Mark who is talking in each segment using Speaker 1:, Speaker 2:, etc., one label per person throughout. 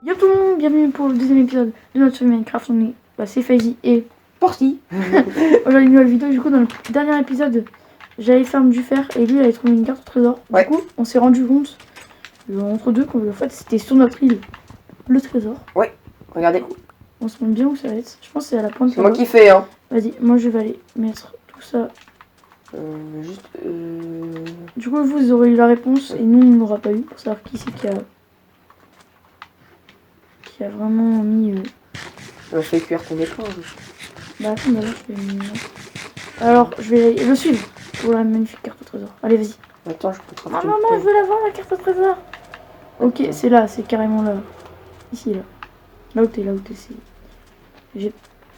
Speaker 1: Yo tout le monde, bienvenue pour le deuxième épisode de notre Minecraft. On est, c'est Faizy et Porty. Aujourd'hui une nouvelle vidéo. Du coup dans le dernier épisode, j'allais faire du fer et lui il allait trouver une carte au trésor.
Speaker 2: Ouais.
Speaker 1: Du coup on s'est rendu compte entre deux qu'en fait c'était sur notre île le trésor.
Speaker 2: Ouais, regardez.
Speaker 1: On se demande bien où ça va être. Je pense que c'est à la pointe.
Speaker 2: C'est moi qui fais, hein.
Speaker 1: Vas-y, moi je vais aller mettre tout ça.
Speaker 2: Juste.
Speaker 1: Du coup vous aurez eu la réponse et nous on n'aura pas eu pour savoir qui c'est qui a vraiment mis.
Speaker 2: On fait cuire ton éponge.
Speaker 1: Bah attends, d'abord je vais le... Alors je vais le suivre pour la magnifique carte au trésor. Allez vas-y.
Speaker 2: Attends, je peux te
Speaker 1: Ah
Speaker 2: rajouter
Speaker 1: maman, je veux la voir la carte au trésor. Ok, c'est là, c'est carrément là. Ici là. Là où t'es, c'est.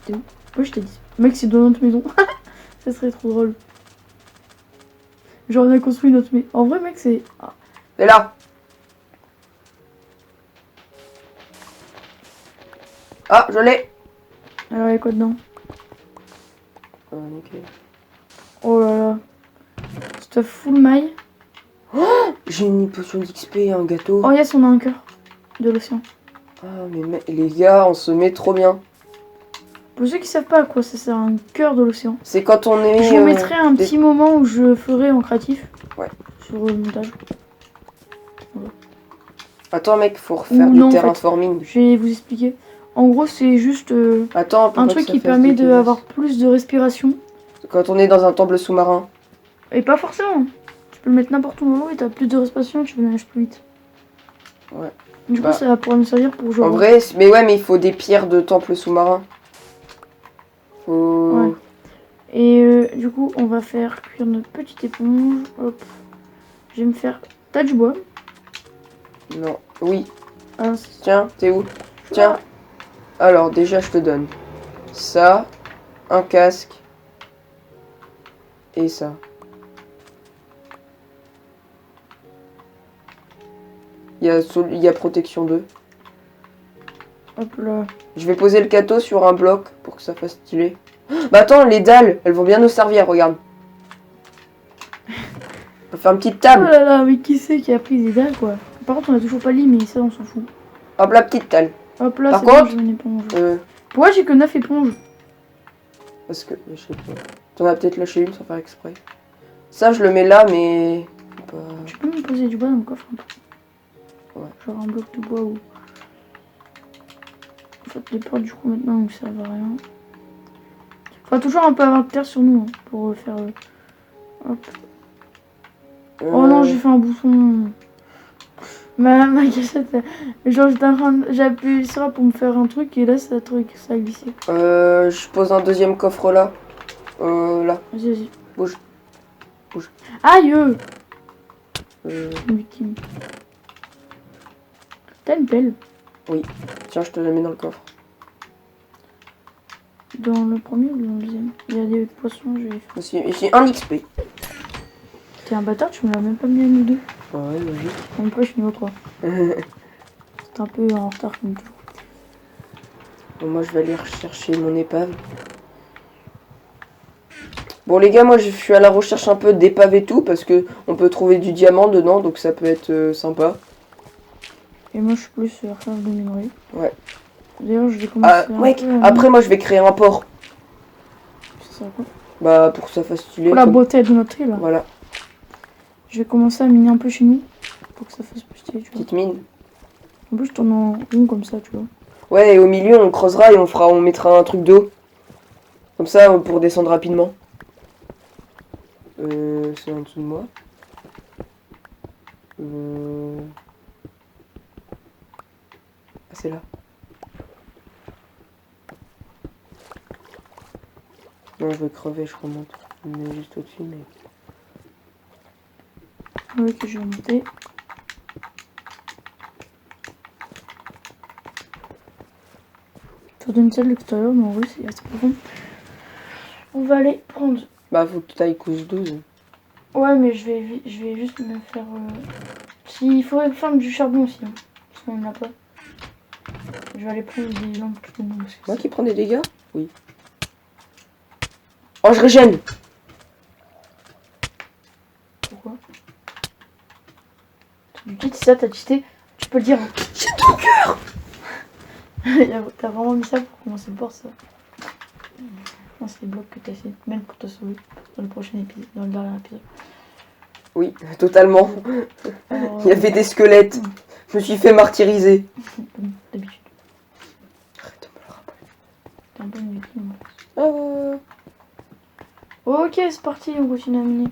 Speaker 1: T'es où? Ouais, je t'ai dit. Mec, c'est dans notre maison. Ça serait trop drôle. Genre on a construit notre maison. En vrai mec c'est. Ah.
Speaker 2: C'est là. Ah, je l'ai.
Speaker 1: Alors il y a quoi dedans?
Speaker 2: Ok.
Speaker 1: Oh là là. Stuff full maille.
Speaker 2: J'ai une potion d'XP et un gâteau.
Speaker 1: Oh yes, on a un cœur de l'océan.
Speaker 2: Ah, mais les gars, on se met trop bien.
Speaker 1: Pour ceux qui savent pas à quoi ça sert un cœur de l'océan.
Speaker 2: C'est quand on est.
Speaker 1: Je vous mettrai un petit moment où je ferai en créatif.
Speaker 2: Ouais.
Speaker 1: Sur le montage. Voilà.
Speaker 2: Attends, mec, faut refaire
Speaker 1: Ou
Speaker 2: du
Speaker 1: non, en fait,
Speaker 2: terraforming.
Speaker 1: je vais vous expliquer. En gros, c'est juste
Speaker 2: Attends,
Speaker 1: un truc qui permet d'avoir plus de respiration.
Speaker 2: Quand on est dans un temple sous-marin.
Speaker 1: Et pas forcément. Tu peux le mettre n'importe où dans l'eau et t'as plus de respiration, tu nages plus vite.
Speaker 2: Ouais.
Speaker 1: Du coup, ça va pouvoir nous servir pour genre.
Speaker 2: En vrai, mais ouais, mais il faut des pierres de temple sous-marin. Faut...
Speaker 1: Ouais. Et du coup, on va faire cuire notre petite éponge. Hop. Je vais me faire. T'as du bois?
Speaker 2: Non. Oui.
Speaker 1: Ah,
Speaker 2: Tiens, t'es où? Tiens. Alors, déjà, je te donne ça, un casque et ça. Il y a protection 2.
Speaker 1: Hop là.
Speaker 2: Je vais poser le gâteau sur un bloc pour que ça fasse stylé. Bah attends, les dalles, elles vont bien nous servir, regarde. On va faire une petite
Speaker 1: Oh
Speaker 2: table.
Speaker 1: là là, mais qui c'est qui a pris des dalles quoi? Par contre, on a toujours pas lit, mais ça, on s'en fout.
Speaker 2: Hop là, petite table.
Speaker 1: Hop là,
Speaker 2: Par
Speaker 1: c'est
Speaker 2: contre,
Speaker 1: bon, j'ai une éponge.
Speaker 2: Euh,
Speaker 1: Pourquoi j'ai que 9 éponges?
Speaker 2: parce que, je sais pas. T'en as peut-être lâché une sans faire exprès. Ça, je le mets là, mais... Pas...
Speaker 1: Tu peux me poser du bois dans le coffre un peu?
Speaker 2: Ouais.
Speaker 1: Genre un bloc de bois ou... En fait, les portes, du coup, maintenant, donc ça va rien. Faut toujours un peu avoir de terre sur nous, hein, pour faire... Hop. Oh non, j'ai fait un bouton. Ma cachette, genre j'étais en train de... J'ai appuyé sur A pour me faire un truc et là ça a glissé.
Speaker 2: Je pose un deuxième coffre là. Là.
Speaker 1: Vas-y.
Speaker 2: Bouge. Bouge.
Speaker 1: Aïe!
Speaker 2: Euh,
Speaker 1: Victime. T'as une pelle?
Speaker 2: oui. Tiens, je te la mets dans le coffre.
Speaker 1: Dans le premier ou dans le deuxième? Il y a des poissons, je vais faire.
Speaker 2: J'ai un XP.
Speaker 1: T'es un bâtard, tu me l'as même pas mis à nous deux.
Speaker 2: Ouais, logique.
Speaker 1: En même pas, je suis niveau 3. C'est un peu en retard comme toujours.
Speaker 2: Bon, moi, je vais aller rechercher mon épave. Bon, les gars, moi, je suis à la recherche un peu d'épave et tout, parce que on peut trouver du diamant dedans, donc ça peut être sympa.
Speaker 1: Et moi, je suis plus recherche de minerais.
Speaker 2: Ouais.
Speaker 1: D'ailleurs, je vais commencer.
Speaker 2: Mec, après, moi, je vais créer un port.
Speaker 1: Ça sert à quoi?
Speaker 2: Bah, pour que ça fasse stylé.
Speaker 1: Pour la beauté de notre île.
Speaker 2: Voilà.
Speaker 1: Je vais commencer à miner un peu chez nous. Pour que ça fasse plus stylé, tu vois.
Speaker 2: Petite mine.
Speaker 1: En plus, je tourne en rond comme ça, tu vois.
Speaker 2: Ouais, et au milieu, on creusera et on mettra un truc d'eau. Comme ça, pour descendre rapidement. C'est en dessous de moi. Ah, c'est là. Non, je vais crever, je remonte. Je me mets juste au-dessus, mais...
Speaker 1: Oui, que je vais monter. Ça donne ça de l'extérieur, mais en vrai, c'est assez profond. On va aller prendre.
Speaker 2: Bah, faut que tu ailles couche 12.
Speaker 1: Ouais, mais je vais juste me faire. Il faudrait faire du charbon aussi, hein, parce qu'on n'en a pas. Je vais aller prendre des lampes plutôt.
Speaker 2: Moi qui prends des dégâts? Oui. Oh, je régène!
Speaker 1: Pourquoi? Tu dis ça, t'as cheaté? Tu peux le dire. Hein.
Speaker 2: J'ai 2 cœurs!
Speaker 1: T'as vraiment mis ça pour commencer le port, ça. Non, c'est les blocs que t'as essayé de mettre pour te sauver dans le prochain épisode, dans le dernier épisode.
Speaker 2: Oui, totalement.
Speaker 1: Alors,
Speaker 2: Il y avait des squelettes. Je me suis fait martyriser.
Speaker 1: comme d'habitude.
Speaker 2: Arrête de me le rappeler.
Speaker 1: T'es un peu une victime, moi. Ok, c'est parti, on continue à miner.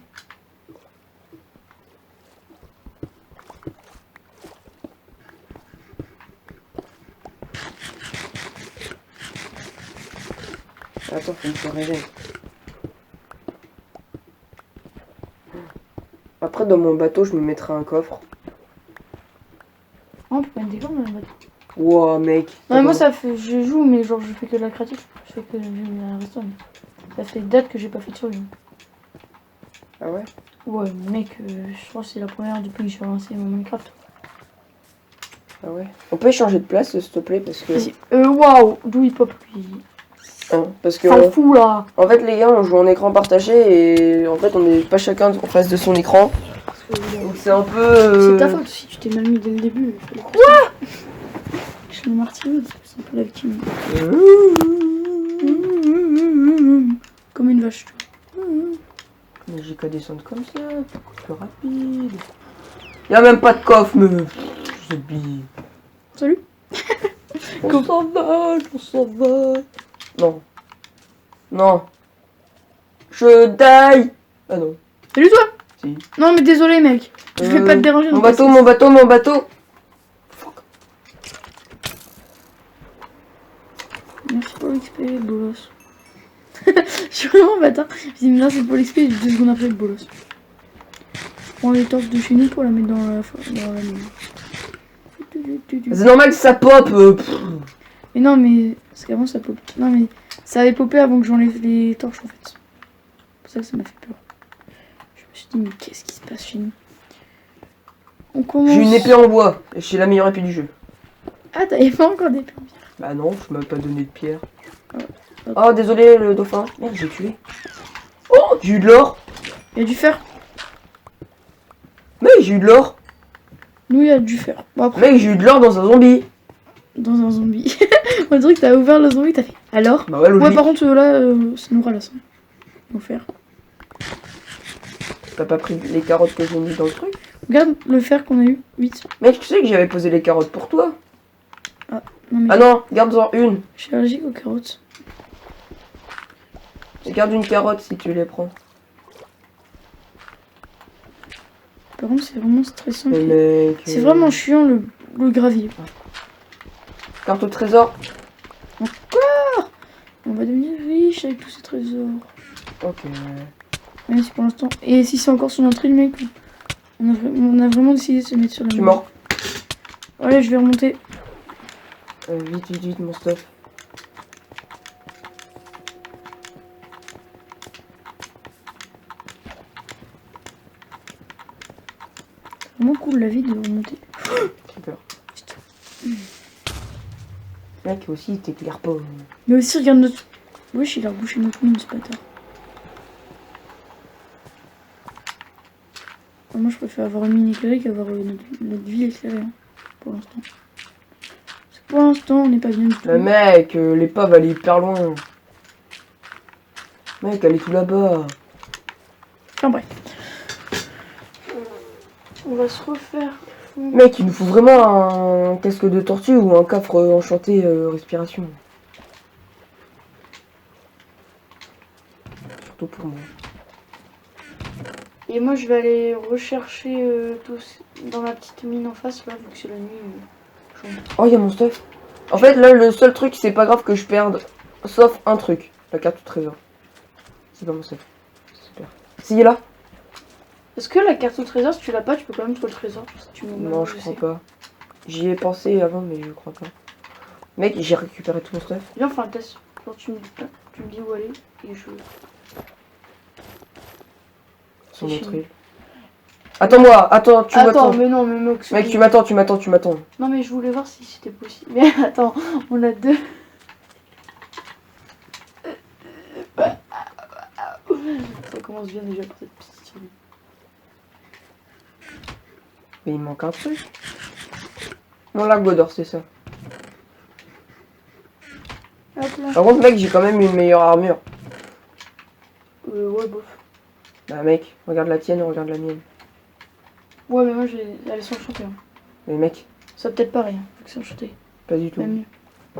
Speaker 2: Attends, faut me faire réveiller. Après, dans mon bateau, je me mettrai un coffre.
Speaker 1: Oh, on peut mettre des cordes dans le bateau.
Speaker 2: Wow, mec.
Speaker 1: Non, mais moi, ça fait. Je joue, mais genre, je fais que de la créative. Je fais que du redstone. Ça fait date que j'ai pas fait de survie.
Speaker 2: Ah ouais?
Speaker 1: Ouais, mec, je crois que c'est la première depuis que j'ai lancé mon Minecraft.
Speaker 2: Ah ouais. On peut échanger de place, s'il te plaît, parce que...
Speaker 1: Vas-y. Waouh, d'où il pop lui.
Speaker 2: Hein, parce que...
Speaker 1: Ça fout là.
Speaker 2: En fait, les gars, on joue en écran partagé et en fait, on n'est pas chacun en face de son écran. Donc c'est un peu...
Speaker 1: C'est ta faute si tu t'es mal mis dès le début. Quoi? Je suis martyrisée, c'est un peu la victime. Comme une vache.
Speaker 2: Mais j'ai qu'à descendre comme ça, beaucoup plus rapide. Y'a même pas de coffre, meuf. J'oublie.
Speaker 1: Salut.
Speaker 2: On s'en va, on s'en va. Non. Non. Je die. Ah non.
Speaker 1: Salut toi.
Speaker 2: Si.
Speaker 1: Non mais désolé mec. Je vais pas te déranger.
Speaker 2: Mon bateau, mon bateau, mon bateau. Fuck.
Speaker 1: Merci pour l'XP, bolos. Je suis vraiment bâtard. Je dis merci pour l'XP et 2 secondes après le bolos. Je prends les torches de chez nous pour la mettre dans la mine.
Speaker 2: C'est normal que ça pop.
Speaker 1: Mais non mais parce qu'avant ça pop. Non mais ça avait popé avant que j'enlève les torches en fait. C'est pour ça que ça m'a fait peur. Je me suis dit mais qu'est-ce qui se passe chez nous? On commence.
Speaker 2: J'ai une épée en bois et j'ai la meilleure épée du jeu.
Speaker 1: Ah t'avais pas encore d'épée en pierre.
Speaker 2: Bah non, je m'avais pas donné de pierre. Oh désolé le dauphin. Merde, j'ai tué. Oh, j'ai eu de l'or.
Speaker 1: Il y a du fer.
Speaker 2: Mec, j'ai eu de l'or.
Speaker 1: Nous il y a du fer. Bon après
Speaker 2: Mec, j'ai eu de l'or dans un zombie.
Speaker 1: dans un zombie. On dirait que t'as ouvert le zombie, t'as fait. Alors?
Speaker 2: Bah ouais, logique.
Speaker 1: Ouais par contre là ça nous ralasse. Faut faire.
Speaker 2: T'as pas pris les carottes que j'ai mis dans le truc?
Speaker 1: Regarde le fer qu'on a eu. 8.
Speaker 2: Mec, tu sais que j'avais posé les carottes pour toi.
Speaker 1: Non mais
Speaker 2: Ah non, garde-en une.
Speaker 1: je suis allergique aux carottes.
Speaker 2: Garde une carotte si tu les prends.
Speaker 1: Par contre c'est vraiment stressant.
Speaker 2: Mais mec...
Speaker 1: C'est vraiment chiant le gravier.
Speaker 2: Carte au trésor.
Speaker 1: On va devenir riche avec tous ces trésors.
Speaker 2: Ok.
Speaker 1: Même si pour l'instant. Et si c'est encore sur notre île mec, on a vraiment décidé de se mettre sur la
Speaker 2: Je suis
Speaker 1: mine.
Speaker 2: mort.
Speaker 1: Allez je vais remonter.
Speaker 2: Vite, vite, vite, mon stuff.
Speaker 1: C'est vraiment cool la vie de remonter.
Speaker 2: J'ai peur. Mec, aussi, il t'éclaire pas.
Speaker 1: Mais aussi regarde notre. Wesh il a rebouché notre mine ce bâtard. Moi je préfère avoir une mine éclairée qu'avoir notre ville éclairée hein, pour l'instant. Parce que pour l'instant on n'est pas bien du tout.
Speaker 2: Mais mec, l'épave elle est hyper loin. Mec, elle est tout là-bas.
Speaker 1: Enfin bref. On va se refaire.
Speaker 2: Mec, il nous faut vraiment un casque de tortue ou un coffre enchanté respiration. Surtout pour moi.
Speaker 1: Et moi je vais aller rechercher tous dans la petite mine en face là, vu que c'est la nuit.
Speaker 2: Oh, il y a mon stuff. En fait, là, le seul truc, c'est pas grave que je perde. Sauf un truc. La carte au trésor. C'est pas mon stuff. Super. Si, il est là.
Speaker 1: Est-ce que la carte au trésor, si tu l'as pas, tu peux quand même trouver le trésor si tu me
Speaker 2: Non, je crois pas. J'y ai pensé avant, mais je crois pas. Mec, j'ai récupéré tout mon stuff.
Speaker 1: Viens, on fait un test. Genre, tu me dis où aller et je.
Speaker 2: Sur
Speaker 1: C'est
Speaker 2: notre
Speaker 1: fini.
Speaker 2: île. Attends-moi, attends, tu m'attends.
Speaker 1: Attends, mais non, mais Mox.
Speaker 2: Mec, tu m'attends, tu m'attends, tu m'attends.
Speaker 1: Non, mais je voulais voir si c'était possible. Mais attends, on a deux. Ça commence bien déjà pour cette petite survie.
Speaker 2: Mais il manque un truc. Mon lac d'or, c'est ça.
Speaker 1: Hop là.
Speaker 2: Par contre, mec, j'ai quand même une meilleure armure.
Speaker 1: Ouais, bof.
Speaker 2: Bah, mec, regarde la tienne, regarde la mienne.
Speaker 1: Ouais, mais moi, elles sont enchantées. Hein.
Speaker 2: Mais mec,
Speaker 1: Ça peut-être pareil, hein, vu que c'est enchanté.
Speaker 2: pas du tout.
Speaker 1: Même mieux.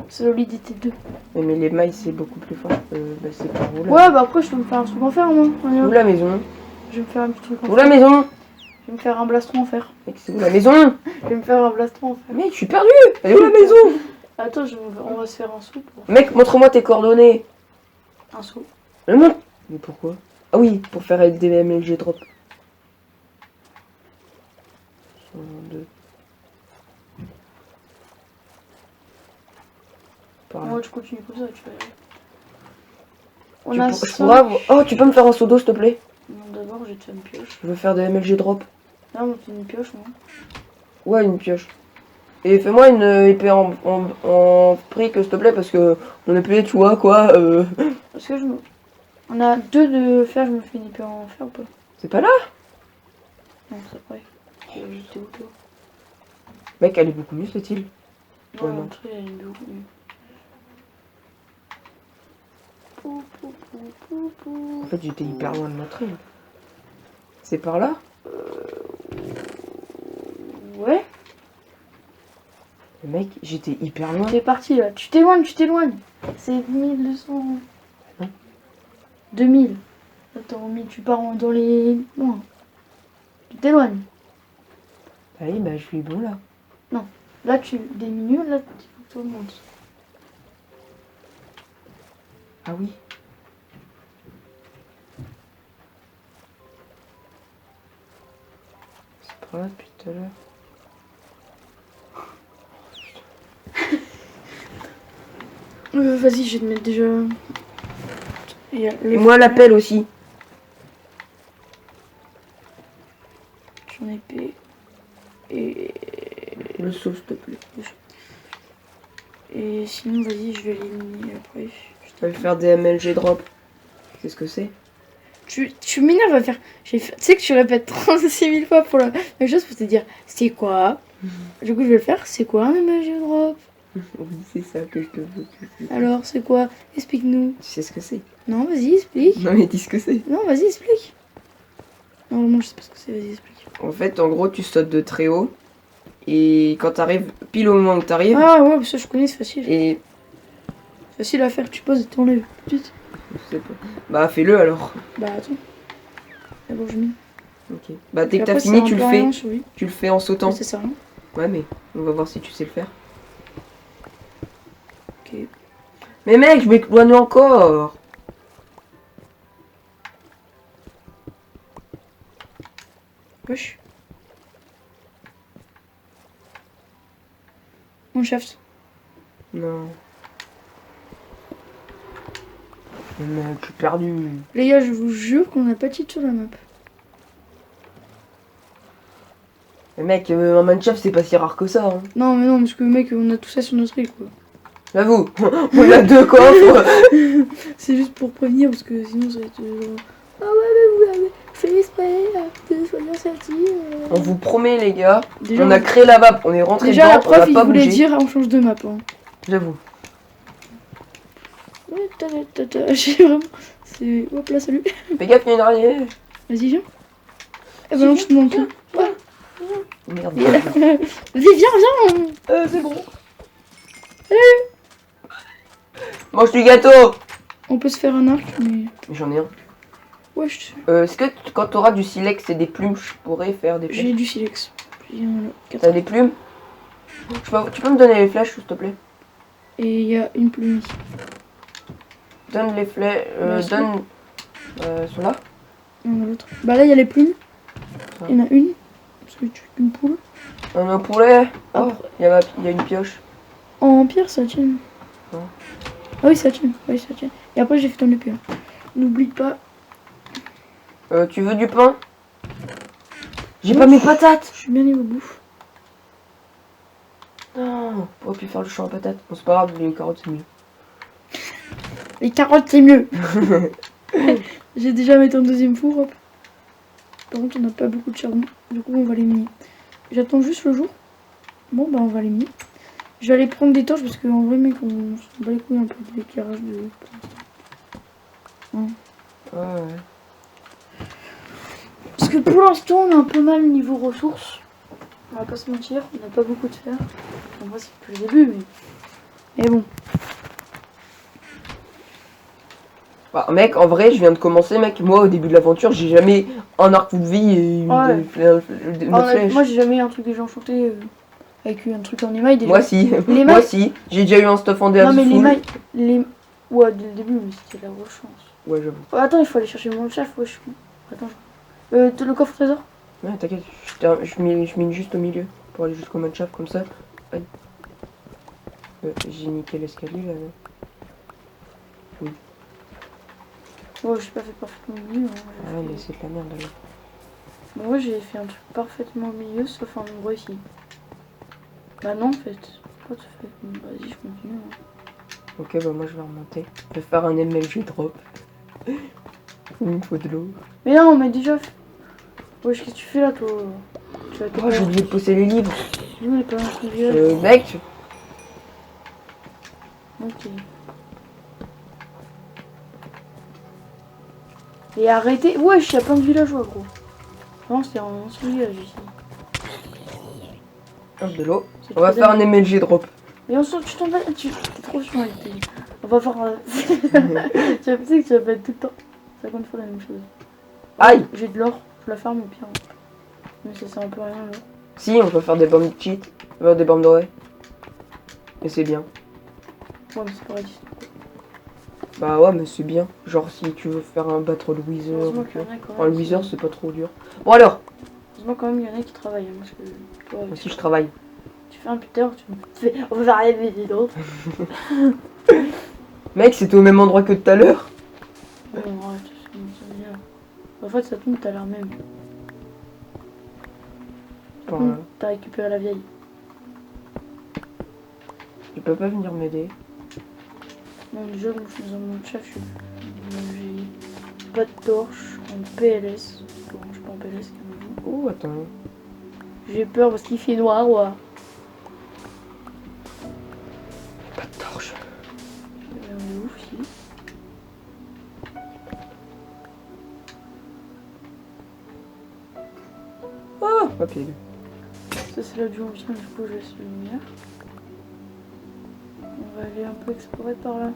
Speaker 1: C'est solidité 2.
Speaker 2: Mais les mailles, c'est beaucoup plus fort. Bah, c'est par où là?
Speaker 1: Ouais, bah après, je peux me faire un truc en fer, moi.
Speaker 2: C'est où la maison?
Speaker 1: Je vais me faire un petit truc en
Speaker 2: Où
Speaker 1: fer.
Speaker 2: la maison?
Speaker 1: Je vais me faire un blastron en fer.
Speaker 2: Mec, c'est où la maison?
Speaker 1: Je vais me faire un blastron en fer.
Speaker 2: Mec, je suis perdu! Elle est où la maison?
Speaker 1: Attends, on va se faire un saut pour...
Speaker 2: Mec, montre-moi tes coordonnées.
Speaker 1: Un saut.
Speaker 2: Mais montre. Mais pourquoi? Ah oui, pour faire des MLG drop. 122. Par là.
Speaker 1: Ouais, tu continues comme ça, tu vas y arriver. On
Speaker 2: Tu
Speaker 1: a
Speaker 2: pour- je
Speaker 1: 5.
Speaker 2: pourrais avoir- Oh, tu peux me faire un seau d'eau, s'il te plaît?
Speaker 1: Non, d'abord, j'ai fait une pioche.
Speaker 2: Je veux faire des MLG drop.
Speaker 1: Là, on fait une pioche, moi.
Speaker 2: Ouais, une pioche. Et fais-moi une épée en prix, s'il te plaît, parce que mon épée, tu vois, quoi,
Speaker 1: Parce que on a 2 de fer, je me fais une épée en fer ou pas?
Speaker 2: c'est pas là.
Speaker 1: Non, c'est après. J'étais où, toi?
Speaker 2: Mec, elle est beaucoup mieux, cette île.
Speaker 1: Ouais,
Speaker 2: Ouais, non.
Speaker 1: l'entrée, elle est beaucoup mieux. Pou, pou, pou, pou, pou.
Speaker 2: En fait, j'étais hyper loin de notre île. C'est par là?
Speaker 1: Ouais,
Speaker 2: Mais mec, j'étais hyper loin.
Speaker 1: t'es parti là. Tu t'éloignes, tu t'éloignes. C'est 1200.
Speaker 2: Non.
Speaker 1: 2000. Attends, 1000, tu pars dans les. Loin. Tu t'éloignes.
Speaker 2: Ah oui, bah je suis bon là.
Speaker 1: Là, tu diminues, là, il faut que tu remontes.
Speaker 2: Ah oui. C'est par là depuis tout à l'heure.
Speaker 1: Vas-y, je vais te mettre déjà.
Speaker 2: Et moi, l'appel aussi.
Speaker 1: J'en ai épée. Et.
Speaker 2: Le saut, s'il te plaît.
Speaker 1: Et sinon, vas-y, je vais éliminer après.
Speaker 2: Je vais faire des MLG drop. C'est ce que c'est?
Speaker 1: Tu m'énerves à faire. Tu sais que tu répètes 36 000 fois pour la même chose pour te dire c'est quoi. Du coup, je vais le faire. C'est quoi un MLG drop?
Speaker 2: Oui, c'est ça que je te veux.
Speaker 1: Alors, c'est quoi? Explique-nous.
Speaker 2: Tu sais ce que c'est?
Speaker 1: Non, vas-y, explique.
Speaker 2: Non, mais dis ce que c'est.
Speaker 1: Non, vas-y, explique. Non, moi, je sais pas ce que c'est. Vas-y, explique.
Speaker 2: En fait, en gros, tu sautes de très haut. Et quand t'arrives, pile au moment où t'arrives,
Speaker 1: Ah, ouais, ça, je connais, c'est facile.
Speaker 2: et.
Speaker 1: Facile à faire. Tu poses et t'enlèves. Tout de suite.
Speaker 2: Je sais pas. Bah, fais-le alors.
Speaker 1: Bah, attends. D'abord, je mets.
Speaker 2: Ok. Bah, dès
Speaker 1: Puis
Speaker 2: que t'as
Speaker 1: après,
Speaker 2: fini,
Speaker 1: c'est
Speaker 2: tu
Speaker 1: un
Speaker 2: le
Speaker 1: peu
Speaker 2: fais.
Speaker 1: rien sur lui.
Speaker 2: Tu le fais en sautant.
Speaker 1: C'est ça, hein.
Speaker 2: Ouais, mais on va voir si tu sais le faire.
Speaker 1: Ok.
Speaker 2: Mais mec, je m'éloigne encore.
Speaker 1: Wesh. Mon chef.
Speaker 2: Non. Mais mec, je suis perdu.
Speaker 1: Les gars, je vous jure qu'on n'a pas de cheat sur la map.
Speaker 2: Mais mec, un Minecraft, c'est pas si rare que ça. Hein.
Speaker 1: Non, mais non, parce que mec, on a tout ça sur notre île, quoi.
Speaker 2: J'avoue, on a deux coffres.
Speaker 1: C'est juste pour prévenir, parce que sinon ça va être genre... Ah ouais, mais vous avez fait exprès de choisir cette île.
Speaker 2: On vous promet, les gars,
Speaker 1: Déjà,
Speaker 2: on a créé la map, on est rentré
Speaker 1: déjà la
Speaker 2: dedans, on a
Speaker 1: prof, il
Speaker 2: pas
Speaker 1: voulait
Speaker 2: bougé.
Speaker 1: dire on change de map. Hein.
Speaker 2: J'avoue.
Speaker 1: Ouais, j'ai vraiment... C'est... Hop là, salut.
Speaker 2: Fais gaffe, il y a une araignée.
Speaker 1: Vas-y, viens. Eh ben non, je te demande tout. Ouais.
Speaker 2: Merde.
Speaker 1: Vas-y, viens.
Speaker 2: C'est bon. Mange du gâteau.
Speaker 1: On peut se faire un arc, mais...
Speaker 2: J'en ai un.
Speaker 1: Ouais,
Speaker 2: Est-ce que quand t'auras du silex et des plumes, je pourrais faire des
Speaker 1: j'ai
Speaker 2: flèches?
Speaker 1: du silex. J'ai un...
Speaker 2: T'as des plumes? Tu peux me donner les flèches, s'il te plaît?
Speaker 1: Et il y a une plume ici.
Speaker 2: Donne les flèches.
Speaker 1: Merci.
Speaker 2: Donne. Sont là?
Speaker 1: Non, l'autre. Bah là, il y a les plumes.
Speaker 2: Ah.
Speaker 1: Il y en a une. Parce que tu une poule.
Speaker 2: Un poulet. Oh,
Speaker 1: Après.
Speaker 2: il y a une pioche.
Speaker 1: En pierre, ça tient.
Speaker 2: Non.
Speaker 1: Ah oui, ça tient. Oui, ça tient. Et après, j'ai fait ton épée. Hein. N'oublie pas.
Speaker 2: Tu veux du pain? J'ai pas mes patates.
Speaker 1: Je suis bien niveau bouffe.
Speaker 2: Non, on aurait pu faire le champ à patates. Bon, c'est pas grave, les carottes c'est mieux.
Speaker 1: Les carottes, c'est mieux. J'ai déjà mis un deuxième four. Hop. Par contre, on n'a pas beaucoup de charbon. Du coup, on va les miner. J'attends juste le jour. Bon, bah, on va les miner. Je vais aller prendre des torches parce qu'en vrai, mec, on s'en bat les couilles un peu de l'éclairage de.
Speaker 2: Ouais, ouais.
Speaker 1: Parce que pour l'instant, on est un peu mal niveau ressources. On va pas se mentir, on n'a pas beaucoup de fer. En vrai, c'est que le début, mais bon.
Speaker 2: Bah, mec, en vrai, je viens de commencer, mec. Moi, au début de l'aventure, j'ai jamais un arc de vie et
Speaker 1: Ouais.
Speaker 2: une flèche.
Speaker 1: Moi, j'ai jamais eu un truc déjà enchanté avec un truc en émail déjà.
Speaker 2: Moi, si.
Speaker 1: Les
Speaker 2: Moi,
Speaker 1: mailles-
Speaker 2: si. J'ai déjà eu un stuff en
Speaker 1: Non, mais les
Speaker 2: full.
Speaker 1: mailles. Ouais, dès le début, mais c'était la grosse chance.
Speaker 2: Ouais, j'avoue.
Speaker 1: Oh, attends, il faut aller chercher mon chef. Ouais, je suis con. Attends, le coffre trésor.
Speaker 2: Ouais, t'inquiète, je mine juste au milieu pour aller jusqu'au manchaf comme ça. Aïe. J'ai niqué l'escalier là.
Speaker 1: Ouais, j'ai pas fait parfaitement au milieu. Hein.
Speaker 2: Ah ouais, mais c'est de la merde là.
Speaker 1: Bon, ouais, j'ai fait un truc parfaitement au milieu, sauf un endroit ici. Bah non, en fait. Pourquoi tu fais? Bon, vas-y, je continue. Hein.
Speaker 2: Ok, bah moi je vais remonter. Je vais faire un MLG drop. Il me faut de l'eau.
Speaker 1: Mais non, mais déjà. Ouais, qu'est-ce que tu fais là, toi? Tu vas te
Speaker 2: Oh, j'ai oublié de poser les livres.
Speaker 1: Nous, les pas un village.
Speaker 2: Mec,
Speaker 1: Ok. Et arrêtez. Wesh, il y a plein de villageois, gros. Non, c'est un seul village ici.
Speaker 2: hop, de l'eau.
Speaker 1: C'est
Speaker 2: On va
Speaker 1: très
Speaker 2: faire un
Speaker 1: bien.
Speaker 2: MLG drop.
Speaker 1: Mais on sort, tu t'en vas. T'es trop chiant avec tes. On va faire. Tu sais que tu vas pas être tout le temps 50 fois la même chose.
Speaker 2: Aïe.
Speaker 1: J'ai de l'or, je la farm au pire. Mais ça sert un peu à rien là.
Speaker 2: Si, on peut faire des bombes cheat. Des bombes dorées. Et c'est bien.
Speaker 1: Ouais, mais c'est pareil ici.
Speaker 2: Bah ouais, mais c'est bien. Genre si tu veux faire un battle Wither.
Speaker 1: Heureusement qu'il y en a quand
Speaker 2: Enfin,
Speaker 1: même.
Speaker 2: le Wither c'est pas trop dur. Bon alors,
Speaker 1: Heureusement quand même il y en a qui travaillent. Hein, parce que toi,
Speaker 2: moi aussi je travaille.
Speaker 1: tu fais un putain, tu me fais. On va faire rien des autres.
Speaker 2: Mec, c'était au même endroit que tout à l'heure.
Speaker 1: Non, arrête, c'est bien. En fait, ça tombe, t'as l'air même.
Speaker 2: Voilà.
Speaker 1: T'as récupéré la vieille.
Speaker 2: Tu peux pas venir m'aider.
Speaker 1: Non, déjà, moi, je suis dans mon chef, j'ai pas de torche en PLS. Bon, je suis pas en PLS, calmez-vous.
Speaker 2: Oh, attends.
Speaker 1: J'ai peur parce qu'il fait noir, ouais.
Speaker 2: Pas de torche.
Speaker 1: On est ouf ici.
Speaker 2: Ah, papier.
Speaker 1: Ça, c'est là d'où on vient, du coup, je laisse la lumière. On va aller un peu explorer par là.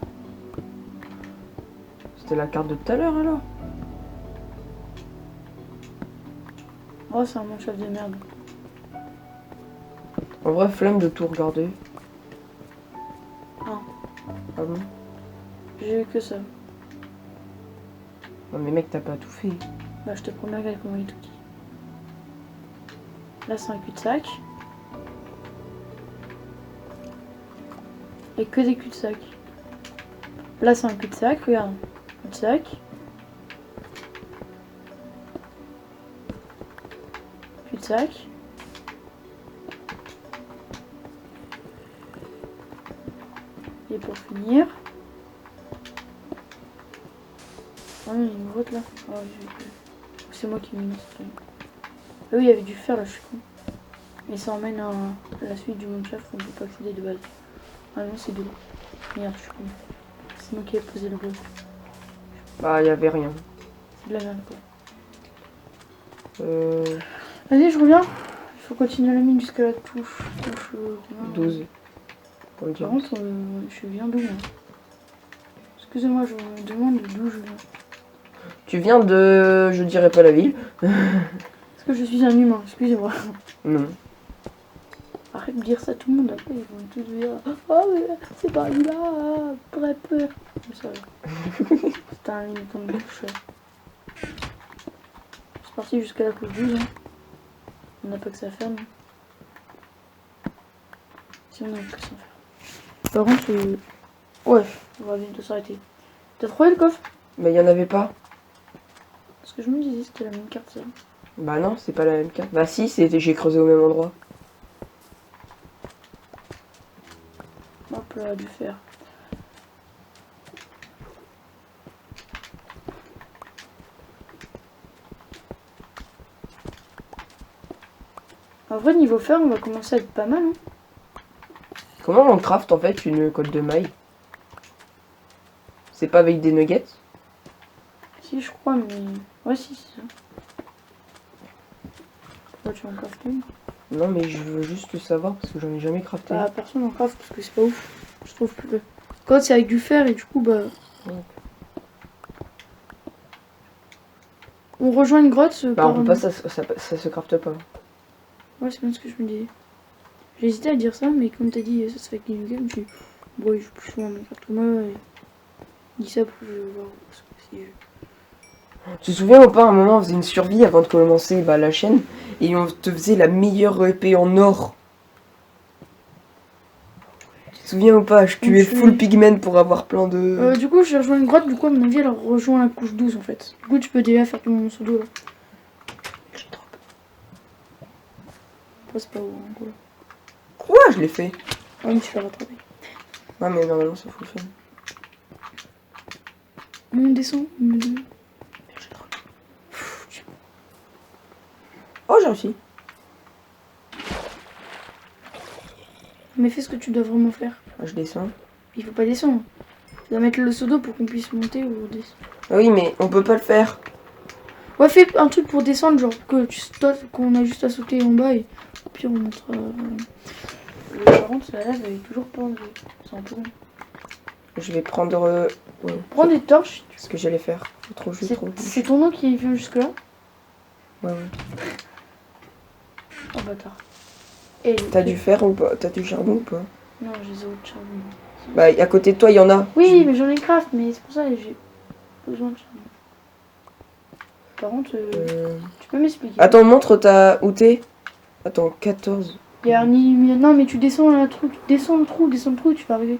Speaker 2: C'était la carte de tout à l'heure alors.
Speaker 1: Oh, c'est un monde chef de merde.
Speaker 2: En vrai, flemme de tout regarder.
Speaker 1: Non.
Speaker 2: Ah bon?
Speaker 1: J'ai eu que ça.
Speaker 2: Non mais mec, t'as pas tout fait.
Speaker 1: Bah, je te promets, regarde comment il est tout petit. Là, c'est un cul-de-sac. Et que des cul-de-sac. Là, c'est un cul-de-sac, regarde. Cul-de-sac. Cul-de-sac. Et pour finir... Ah non, il y a une grotte là. Oh, c'est moi qui m'ai mis ce truc. Ah oui, il y avait du fer là, je suis con. Et ça emmène à la suite du monde chef, on ne peut pas accéder de base. Ah non, c'est de l'eau. Merde, je suis con. C'est moi qui ai posé le bloc.
Speaker 2: Bah, y avait rien.
Speaker 1: C'est de la merde quoi.
Speaker 2: Euh...
Speaker 1: Vas-y, je reviens. Il faut continuer la mine jusqu'à la touche.
Speaker 2: 12. Pour le
Speaker 1: Par
Speaker 2: dire.
Speaker 1: contre, je viens d'où moi? Excusez-moi, je me demande d'où je viens.
Speaker 2: Tu viens de... Je dirais pas la ville.
Speaker 1: Est-ce que je suis un humain? Excusez-moi.
Speaker 2: Non.
Speaker 1: Arrête de dire ça à tout le monde, après ils vont tous dire oh mais c'est pas lui là, très peur. Comme ça. C'est un limitant de bouche. C'est parti jusqu'à la couche 12. Hein. On n'a pas que ça à faire, non? Si on a que ça à faire. Par contre, ouais, on va bientôt s'arrêter. T'as trouvé le coffre?
Speaker 2: Mais y en avait pas.
Speaker 1: Parce que je me disais c'était la même carte ça.
Speaker 2: Bah non, c'est pas la même carte. Bah si, j'ai creusé au même endroit.
Speaker 1: Hop là, du fer. En vrai, niveau fer, on va commencer à être pas mal. Hein.
Speaker 2: Comment on craft en fait une colle de maille? C'est pas avec des nuggets?
Speaker 1: Si, je crois, mais. Ouais, si, c'est ça. Pourquoi tu en craftes une?
Speaker 2: Non, mais je veux juste le savoir parce que j'en ai jamais crafté.
Speaker 1: Bah, personne en craft parce que c'est pas ouf. Je trouve plus. Quand c'est avec du fer et du coup, bah.
Speaker 2: Ouais.
Speaker 1: On rejoint une grotte.
Speaker 2: Bah, on peut pas, ça se crafte pas.
Speaker 1: Ouais, c'est bien ce que je me disais. J'ai hésité à dire ça, mais comme t'as dit, ça se fait avec les games, je me bon, je joue plus souvent à Minecraft que moi. Et... Je dis ça pour que je vois. Parce que si je...
Speaker 2: Tu te souviens ou pas, à un moment on faisait une survie avant de commencer la chaîne et on te faisait la meilleure épée en or. Tu te souviens ou pas, je tuais full pigment pour avoir plein de...
Speaker 1: Du coup, j'ai rejoint une grotte, du coup, à mon avis, elle rejoint la couche 12 en fait. Du coup, tu peux déjà faire ton pseudo là. Après, c'est pas où, en gros.
Speaker 2: Quoi? Je l'ai fait.
Speaker 1: Ah, mais tu l'as rattrapé.
Speaker 2: Ouais, mais normalement ça fout le fun.
Speaker 1: On descend, on me dit.
Speaker 2: Oh, j'ai réussi.
Speaker 1: Mais fais ce que tu dois vraiment faire.
Speaker 2: Ah, je descends.
Speaker 1: Il faut pas descendre. Tu dois mettre le pseudo pour qu'on puisse monter ou descendre.
Speaker 2: Ah oui, mais on peut pas le faire.
Speaker 1: Ouais, fais un truc pour descendre, genre que tu sautes, qu'on a juste à sauter en bas et puis on montre. Par contre, la lave elle est toujours pas enlevée. C'est un peu long.
Speaker 2: Je vais prendre... ouais.
Speaker 1: Prends des torches.
Speaker 2: Ce que j'allais faire. Trop juste, trop juste.
Speaker 1: C'est ton nom qui vient jusque là?
Speaker 2: Ouais, ouais.
Speaker 1: Oh bâtard. Et
Speaker 2: T'as du fer ou pas? T'as du charbon ou pas?
Speaker 1: Non, j'ai zéro de charbon.
Speaker 2: Bah, à côté de toi, il y en a.
Speaker 1: Oui, mais j'en ai craft, mais c'est pour ça que j'ai besoin de charbon. Par contre, tu peux m'expliquer?
Speaker 2: Attends, montre où t'es. Attends, 14.
Speaker 1: Il y a un non, mais tu descends le trou, descends le trou, tu vas arriver.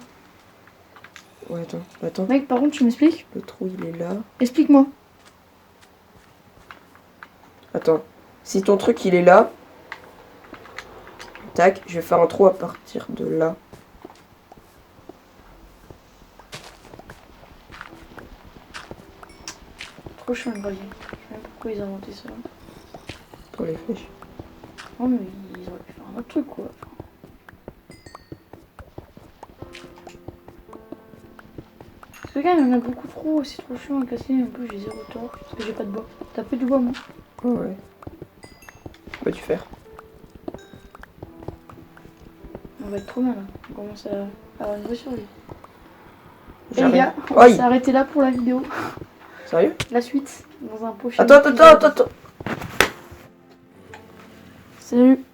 Speaker 2: Ouais, attends.
Speaker 1: Mec, par contre, tu m'expliques?
Speaker 2: Le trou, il est là.
Speaker 1: Explique-moi.
Speaker 2: Attends. Si ton truc, il est là. Tac, je vais faire un trou à partir de là.
Speaker 1: Trop chiant le gravier. Je sais même pas pourquoi ils ont inventé ça.
Speaker 2: Pour les flèches.
Speaker 1: Non, mais ils auraient pu faire un autre truc, quoi. Parce que quand il y en a beaucoup trop, c'est trop chiant à casser. Un peu, j'ai zéro tort. Parce que j'ai pas de bois. T'as fait du bois, moi?
Speaker 2: Ouais. Quoi tu faire?
Speaker 1: On va être trop mal. Hein. On commence à avoir une vraie survie. Et les
Speaker 2: J'arrive.
Speaker 1: gars, on
Speaker 2: Oi.
Speaker 1: va s'arrêter là pour la vidéo.
Speaker 2: Sérieux?
Speaker 1: La suite, dans un prochain
Speaker 2: Attends.
Speaker 1: Salut.